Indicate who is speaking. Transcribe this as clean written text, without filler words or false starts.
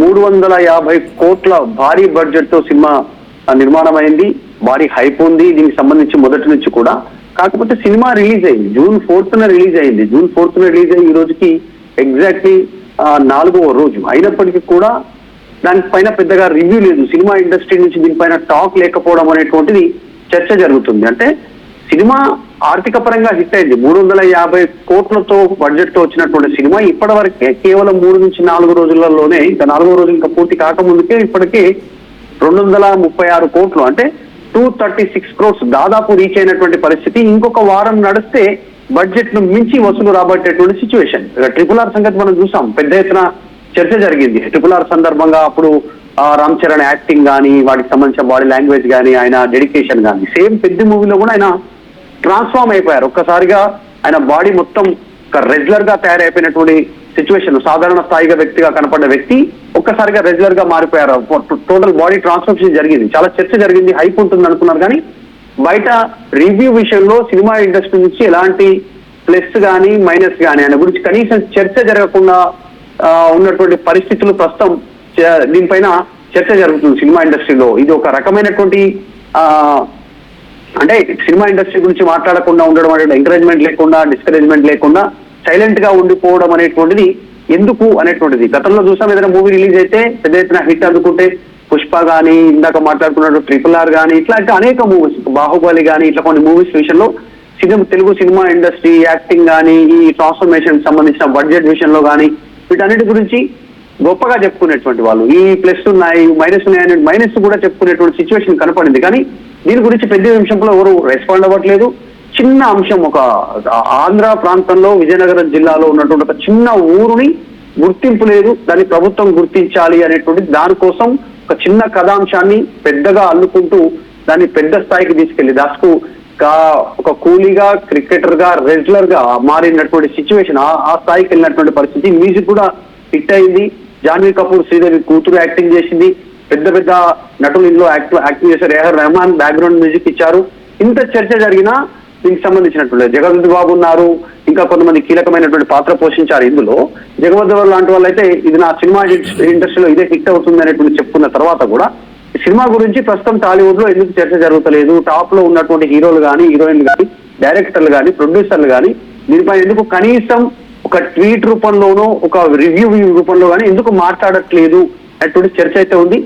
Speaker 1: 350 కోట్ల భారీ బడ్జెట్ తో సినిమా నిర్మాణం అయింది. భారీ హైప్ ఉంది దీనికి సంబంధించి మొదటి నుంచి కూడా. కాకపోతే సినిమా రిలీజ్ అయింది జూన్ 4th రిలీజ్ అయింది. జూన్ 4th రిలీజ్ అయ్యి ఈ రోజుకి ఎగ్జాక్ట్లీ 4వ రోజు అయినప్పటికీ కూడా దానిపైన పెద్దగా రివ్యూ లేదు. సినిమా ఇండస్ట్రీ నుంచి దీనిపైన టాక్ లేకపోవడం అనేటువంటిది చర్చ జరుగుతుంది. అంటే సినిమా ఆర్థిక పరంగా హిట్ అయింది. 350 కోట్లతో బడ్జెట్ తో వచ్చినటువంటి సినిమా ఇప్పటి వరకే కేవలం 3 నుంచి 4 రోజులలోనే, ఇంకా 4వ రోజు ఇంకా పూర్తి కాకముందుకే ఇప్పటికే 236 కోట్లు అంటే 236 క్రోర్స్ దాదాపు రీచ్ అయినటువంటి పరిస్థితి. ఇంకొక వారం నడిస్తే బడ్జెట్ ను మించి వసూలు రాబట్టేటువంటి సిచ్యువేషన్. RRR సంగతి మనం చూసాం, పెద్ద ఎత్తున చర్చ జరిగింది. RRR సందర్భంగా అప్పుడు రామ్ చరణ్ యాక్టింగ్ కానీ, వాటికి సంబంధించిన బాడీ లాంగ్వేజ్ కానీ, ఆయన డెడికేషన్ కానీ, సేమ్ పెద్ద మూవీలో కూడా ఆయన ట్రాన్స్ఫార్మ్ అయిపోయారు. ఒక్కసారిగా ఆయన బాడీ మొత్తం ఒక రెగ్యులర్ గా తయారైపోయినటువంటి సిచ్యువేషన్. సాధారణ స్థాయిగా వ్యక్తిగా కనపడ్డ వ్యక్తి ఒక్కసారిగా రెగ్యులర్ గా మారిపోయారు. టోటల్ బాడీ ట్రాన్స్ఫర్మేషన్ జరిగింది. చాలా చర్చ జరిగింది, హైప్ ఉంటుంది అనుకున్నారు. కానీ బయట రివ్యూ విషయంలో సినిమా ఇండస్ట్రీ నుంచి ఎలాంటి ప్లస్ కానీ మైనస్ కానీ ఆయన గురించి కనీసం చర్చ జరగకుండా ఉన్నటువంటి పరిస్థితులు ప్రస్తుతం దీనిపైన చర్చ జరుగుతుంది సినిమా ఇండస్ట్రీలో. ఇది ఒక రకమైనటువంటి అంటే సినిమా ఇండస్ట్రీ గురించి మాట్లాడకుండా ఉండడం అనేది ఎంకరేజ్మెంట్ లేకుండా, డిస్కరేజ్మెంట్ లేకుండా సైలెంట్ గా ఉండిపోవడం అనేటువంటిది ఎందుకు అనేటువంటిది. గతంలో చూసాం, ఏదైనా మూవీ రిలీజ్ అయితే పెద్ద ఎత్తున హిట్ అందుకుంటే పుష్ప కానీ, ఇందాక మాట్లాడుకున్నట్టు RRR కానీ, ఇట్లాంటి అనేక మూవీస్, బాహుబలి కానీ, ఇట్లా కొన్ని మూవీస్ విషయంలో తెలుగు సినిమా ఇండస్ట్రీ యాక్టింగ్ కానీ, ఈ ట్రాన్స్ఫర్మేషన్ సంబంధించిన బడ్జెట్ విషయంలో కానీ, వీటన్నిటి గురించి గొప్పగా చెప్పుకునేటువంటి వాళ్ళు. ఈ ప్లస్ ఉన్నాయి, మైనస్ ఉన్నాయి అనే మైనస్ కూడా చెప్పుకునేటువంటి సిచ్యువేషన్ కనపడింది. కానీ దీని గురించి పెద్ద అంశంలో ఎవరు రెస్పాండ్ అవ్వట్లేదు. చిన్న అంశం, ఒక ఆంధ్ర ప్రాంతంలో విజయనగరం జిల్లాలో ఉన్నటువంటి ఒక చిన్న ఊరుని గుర్తింపు లేదు, దాన్ని ప్రభుత్వం గుర్తించాలి అనేటువంటి దానికోసం ఒక చిన్న కథాంశాన్ని పెద్దగా అల్లుకుంటూ దాన్ని పెద్ద స్థాయికి తీసుకెళ్లి దాసుకు ఒక కూలీగా, క్రికెటర్ గా, రెగ్యులర్ గా మారినటువంటి సిచ్యువేషన్, ఆ స్థాయికి వెళ్ళినటువంటి పరిస్థితి. మ్యూజిక్ కూడా హిట్ అయింది. జాన్వీ కపూర్ శ్రీదేవి కూతురు యాక్టింగ్ చేసింది. పెద్ద పెద్ద నటులు ఇందులో యాక్టింగ్ చేశారు. AR రెహమాన్ బ్యాక్గ్రౌండ్ మ్యూజిక్ ఇచ్చారు. ఇంత చర్చ జరిగినా దీనికి సంబంధించినటువంటి జగపతి బాబు ఉన్నారు, ఇంకా కొంతమంది కీలకమైనటువంటి పాత్ర పోషించారు. ఇందులో జగపతి బాబు లాంటి వాళ్ళు అయితే ఇది నా సినిమా ఇండస్ట్రీలో ఇదే హిట్ అవుతుంది అనేటువంటి చెప్పుకున్న తర్వాత కూడా సినిమా గురించి ప్రస్తుతం టాలీవుడ్ లో ఎందుకు చర్చ జరుగుతలేదు, టాప్ లో ఉన్నటువంటి హీరోలు కానీ, హీరోయిన్లు కానీ, డైరెక్టర్లు కానీ, ప్రొడ్యూసర్లు కానీ దీనిపై ఎందుకు కనీసం ఒక ట్వీట్ రూపంలోనో, ఒక రివ్యూ రూపంలో కానీ ఎందుకు మాట్లాడట్లేదు అనేటువంటి చర్చ అయితే ఉంది.